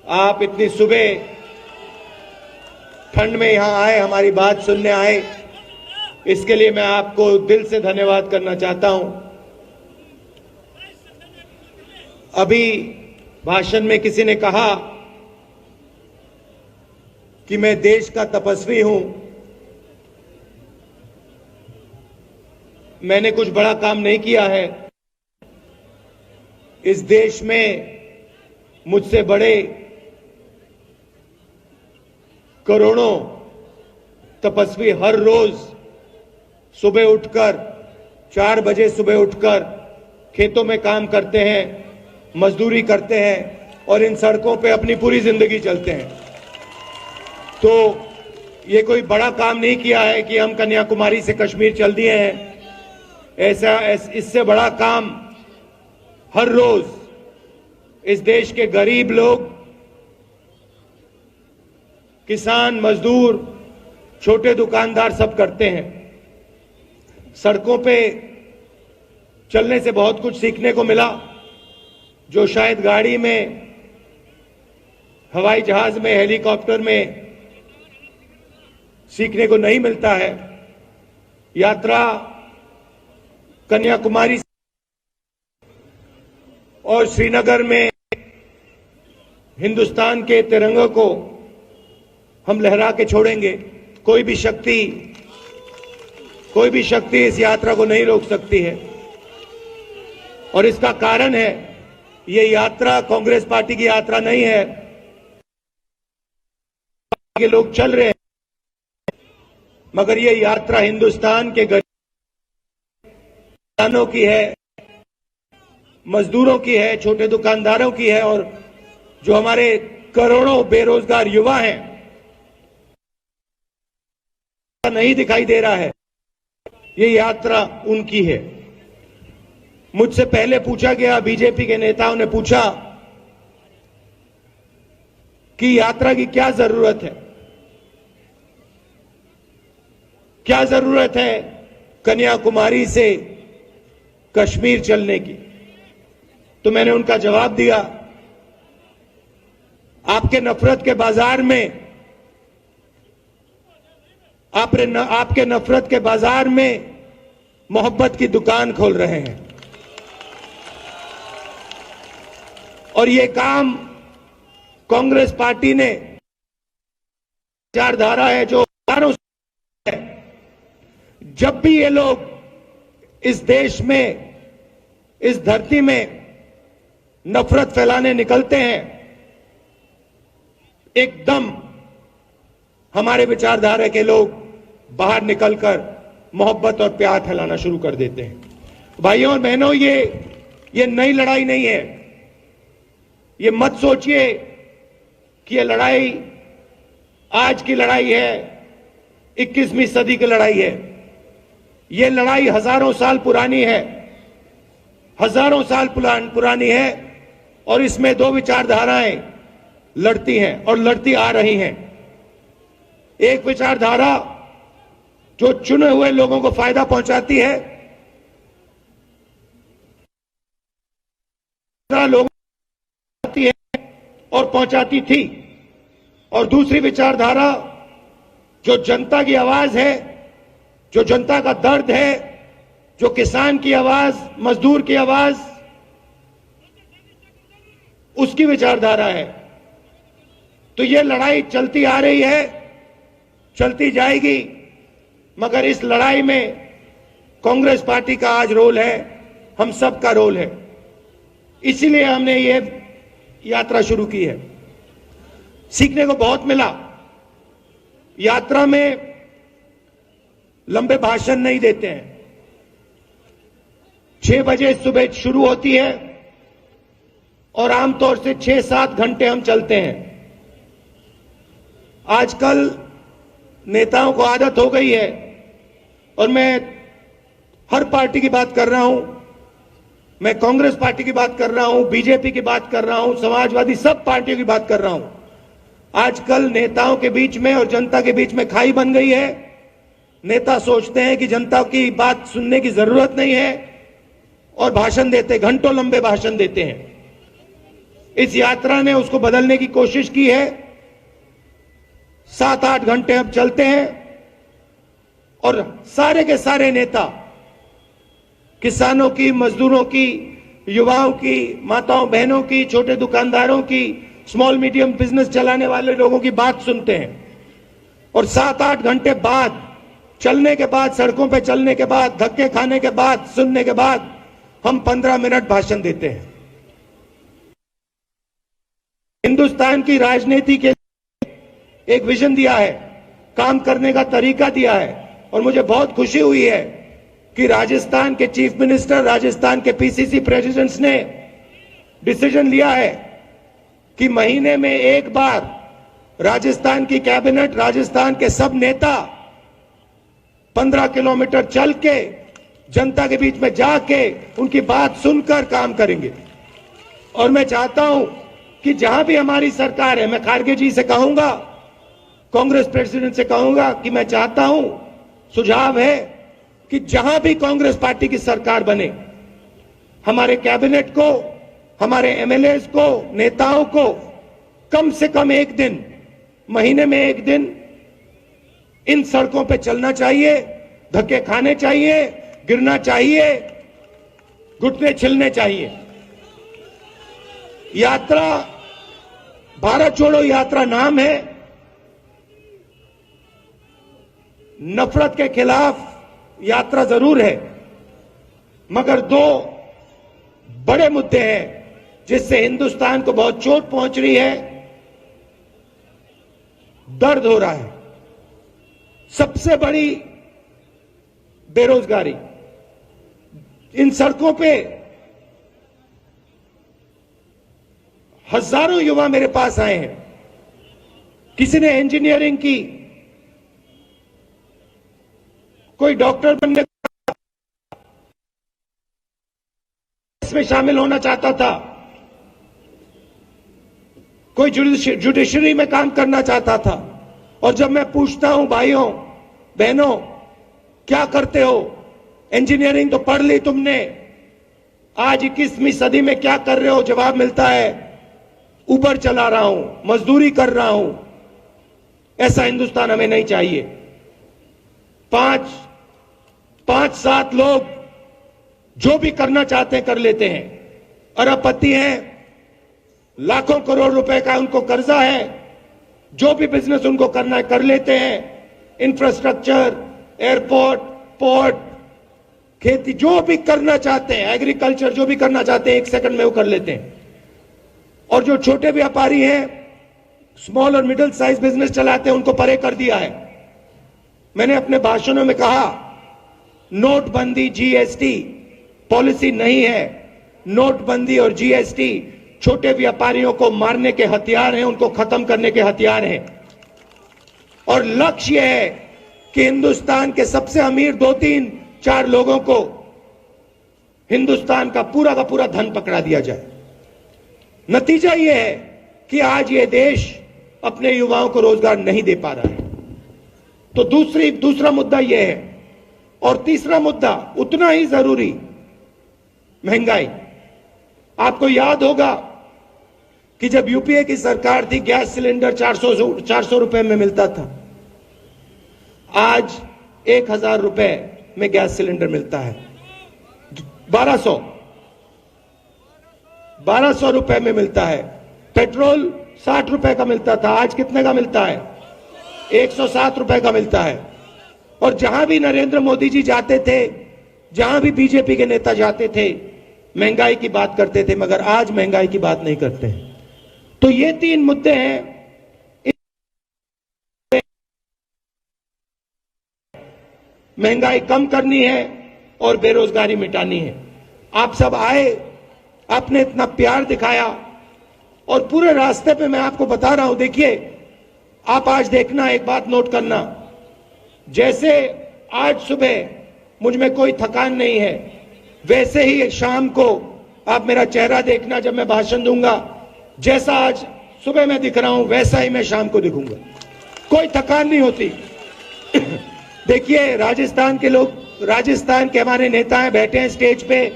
आप इतनी सुबह ठंड में यहां आए, हमारी बात सुनने आए, इसके लिए मैं आपको दिल से धन्यवाद करना चाहता हूं। अभी भाषण में किसी ने कहा कि मैं देश का तपस्वी हूं। मैंने कुछ बड़ा काम नहीं किया है। इस देश में मुझसे बड़े करोड़ों तपस्वी हर रोज सुबह उठकर 4 बजे सुबह उठकर खेतों में काम करते हैं, मजदूरी करते हैं और इन सड़कों पे अपनी पूरी जिंदगी चलते हैं। तो ये कोई बड़ा काम नहीं किया है कि हम कन्याकुमारी से कश्मीर चल दिए हैं। इससे बड़ा काम हर रोज इस देश के गरीब लोग, किसान, मजदूर, छोटे दुकानदार सब करते हैं। सड़कों पे चलने से बहुत कुछ सीखने को मिला जो शायद गाड़ी में, हवाई जहाज में, हेलीकॉप्टर में सीखने को नहीं मिलता है। यात्रा कन्याकुमारी और श्रीनगर में हिंदुस्तान के तिरंगे को हम लहरा के छोड़ेंगे। कोई भी शक्ति इस यात्रा को नहीं रोक सकती है। और इसका कारण है, ये यात्रा कांग्रेस पार्टी की यात्रा नहीं है। ये लोग चल रहे हैं, मगर ये यात्रा हिंदुस्तान के गरीब किसानों की है, मजदूरों की है, छोटे दुकानदारों की है और जो हमारे करोड़ों बेरोजगार युवा हैं, नहीं दिखाई दे रहा है। ये यात्रा उनकी है। मुझसे पहले पूछा गया, बीजेपी के नेताओं ने पूछा कि यात्रा की क्या जरूरत है, क्या जरूरत है कन्याकुमारी से कश्मीर चलने की। तो मैंने उनका जवाब दिया, आपके नफरत के बाजार में, आपके नफरत के बाजार में मोहब्बत की दुकान खोल रहे हैं। और ये काम कांग्रेस पार्टी ने, विचारधारा है जो है। जब भी ये लोग इस देश में, इस धरती में नफरत फैलाने निकलते हैं, एकदम हमारे विचारधारा के लोग बाहर निकलकर मोहब्बत और प्यार फैलाना शुरू कर देते हैं। भाइयों और बहनों, ये नई लड़ाई नहीं है। ये मत सोचिए कि ये लड़ाई आज की लड़ाई है, 21वीं सदी की लड़ाई है। ये लड़ाई हजारों साल पुरानी है, हजारों साल पुरानी है। और इसमें 2 विचारधाराएं लड़ती हैं और लड़ती आ रही हैं। एक विचारधारा जो चुने हुए लोगों को फायदा पहुंचाती है, लोगों को पहुंचाती है और पहुंचाती थी। और दूसरी विचारधारा जो जनता की आवाज है, जो जनता का दर्द है, जो किसान की आवाज, मजदूर की आवाज, उसकी विचारधारा है। तो ये लड़ाई चलती आ रही है, चलती जाएगी, मगर इस लड़ाई में कांग्रेस पार्टी का आज रोल है, हम सब का रोल है। इसीलिए हमने ये यात्रा शुरू की है। सीखने को बहुत मिला। यात्रा में लंबे भाषण नहीं देते हैं। 6 बजे सुबह शुरू होती है और आमतौर से 6-7 घंटे हम चलते हैं। आजकल नेताओं को आदत हो गई है, और मैं हर पार्टी की बात कर रहा हूं, मैं कांग्रेस पार्टी की बात कर रहा हूं, बीजेपी की बात कर रहा हूं, समाजवादी, सब पार्टियों की बात कर रहा हूं। आजकल नेताओं के बीच में और जनता के बीच में खाई बन गई है। नेता सोचते हैं कि जनता की बात सुनने की जरूरत नहीं है और भाषण देते, घंटों लंबे भाषण देते हैं। इस यात्रा ने उसको बदलने की कोशिश की है। 7-8 घंटे अब चलते हैं और सारे के सारे नेता, किसानों की, मजदूरों की, युवाओं की, माताओं बहनों की, छोटे दुकानदारों की, स्मॉल मीडियम बिजनेस चलाने वाले लोगों की बात सुनते हैं। और 7-8 घंटे बाद, चलने के बाद, सड़कों पे चलने के बाद, धक्के खाने के बाद, सुनने के बाद हम 15 मिनट भाषण देते हैं। हिंदुस्तान की राजनीति के एक विजन दिया है, काम करने का तरीका दिया है। और मुझे बहुत खुशी हुई है कि राजस्थान के चीफ मिनिस्टर, राजस्थान के पीसीसी प्रेसिडेंट्स ने डिसीजन लिया है कि महीने में एक बार राजस्थान की कैबिनेट, राजस्थान के सब नेता 15 किलोमीटर चल के, जनता के बीच में जाके उनकी बात सुनकर काम करेंगे। और मैं चाहता हूं कि जहां भी हमारी सरकार है, मैं खारगे जी से कहूंगा, कांग्रेस प्रेसिडेंट से कहूंगा कि मैं चाहता हूं, सुझाव है कि जहां भी कांग्रेस पार्टी की सरकार बने, हमारे कैबिनेट को, हमारे एमएलए को, नेताओं को कम से कम एक दिन, महीने में एक दिन इन सड़कों पे चलना चाहिए, धक्के खाने चाहिए, गिरना चाहिए, घुटने छिलने चाहिए। यात्रा भारत छोड़ो यात्रा नाम है। नफरत के खिलाफ यात्रा जरूर है, मगर 2 बड़े मुद्दे हैं जिससे हिंदुस्तान को बहुत चोट पहुंच रही है, दर्द हो रहा है। सबसे बड़ी बेरोजगारी। इन सड़कों पे हजारों युवा मेरे पास आए हैं। किसी ने इंजीनियरिंग की, कोई डॉक्टर बनने इसमें शामिल होना चाहता था, कोई जुडिशरी में काम करना चाहता था। और जब मैं पूछता हूं, भाइयों बहनों क्या करते हो, इंजीनियरिंग तो पढ़ ली तुमने, आज 21वीं सदी में क्या कर रहे हो, जवाब मिलता है ऊबर चला रहा हूं, मजदूरी कर रहा हूं। ऐसा हिंदुस्तान हमें नहीं चाहिए। 5-7 लोग जो भी करना चाहते हैं कर लेते हैं, अरबपति हैं, लाखों करोड़ रुपए का उनको कर्जा है, जो भी बिजनेस उनको करना है कर लेते हैं। इंफ्रास्ट्रक्चर, एयरपोर्ट, पोर्ट, खेती, जो भी करना चाहते हैं, एग्रीकल्चर जो भी करना चाहते हैं, 1 सेकंड में वो कर लेते हैं। और जो छोटे व्यापारी हैं, स्मॉल और मिडिल साइज बिजनेस चलाते हैं, उनको परे कर दिया है। मैंने अपने भाषणों में कहा, नोटबंदी, जीएसटी पॉलिसी नहीं है। नोटबंदी और जीएसटी छोटे व्यापारियों को मारने के हथियार हैं, उनको खत्म करने के हथियार हैं। और लक्ष्य यह है कि हिंदुस्तान के सबसे अमीर 2-3-4 लोगों को हिंदुस्तान का पूरा धन पकड़ा दिया जाए। नतीजा यह है कि आज ये देश अपने युवाओं को रोजगार नहीं दे पा रहा है। तो दूसरा मुद्दा यह है। और तीसरा मुद्दा उतना ही जरूरी, महंगाई। आपको याद होगा कि जब यूपीए की सरकार थी, गैस सिलेंडर 400 रुपए में मिलता था। आज 1000 रुपए में गैस सिलेंडर मिलता है। 1200 रुपए में मिलता है। पेट्रोल 60 रुपए का मिलता था, आज कितने का मिलता है? 107 रुपए का मिलता है। और जहां भी नरेंद्र मोदी जी जाते थे, जहां भी बीजेपी के नेता जाते थे, महंगाई की बात करते थे, मगर आज महंगाई की बात नहीं करते हैं। तो ये 3 मुद्दे हैं। महंगाई कम करनी है और बेरोजगारी मिटानी है। आप सब आए, आपने इतना प्यार दिखाया और पूरे रास्ते पे मैं आपको बता रहा हूं, देखिए आप आज देखना, एक बात नोट करना, जैसे आज सुबह मुझ में कोई थकान नहीं है, वैसे ही शाम को आप मेरा चेहरा देखना जब मैं भाषण दूंगा। जैसा आज सुबह मैं दिख रहा हूं वैसा ही मैं शाम को दिखूंगा, कोई थकान नहीं होती। देखिए राजस्थान के लोग, राजस्थान के हमारे नेता हैं, बैठे हैं स्टेज पे,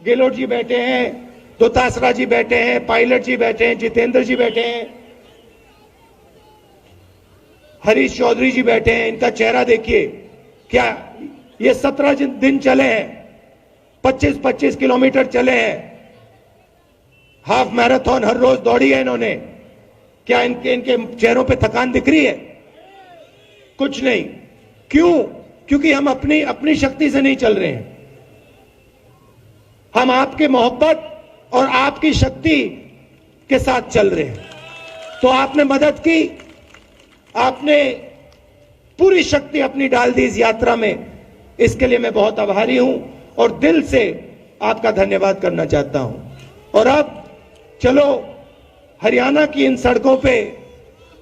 गेहलोत जी बैठे हैं, दोतासरा जी बैठे हैं, पायलट जी बैठे हैं, जितेंद्र जी बैठे हैं, हरीश चौधरी जी बैठे हैं। इनका चेहरा देखिए, क्या ये 17 दिन चले हैं, 25-25 किलोमीटर चले हैं, हाफ मैराथन हर रोज दौड़ी है इन्होंने। क्या इनके चेहरों पे थकान दिख रही है? कुछ नहीं। क्यों? क्योंकि हम अपनी शक्ति से नहीं चल रहे हैं, हम आपके मोहब्बत और आपकी शक्ति के साथ चल रहे हैं। तो आपने मदद की, आपने पूरी शक्ति अपनी डाल दी इस यात्रा में, इसके लिए मैं बहुत आभारी हूं और दिल से आपका धन्यवाद करना चाहता हूं। और अब चलो हरियाणा की इन सड़कों पे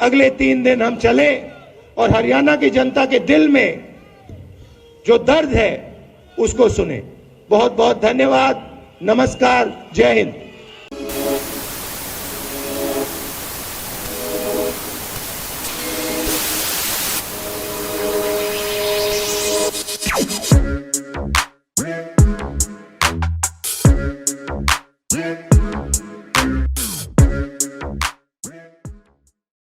अगले 3 दिन हम चलें और हरियाणा की जनता के दिल में जो दर्द है उसको सुने। बहुत बहुत धन्यवाद। नमस्कार। जय हिंद।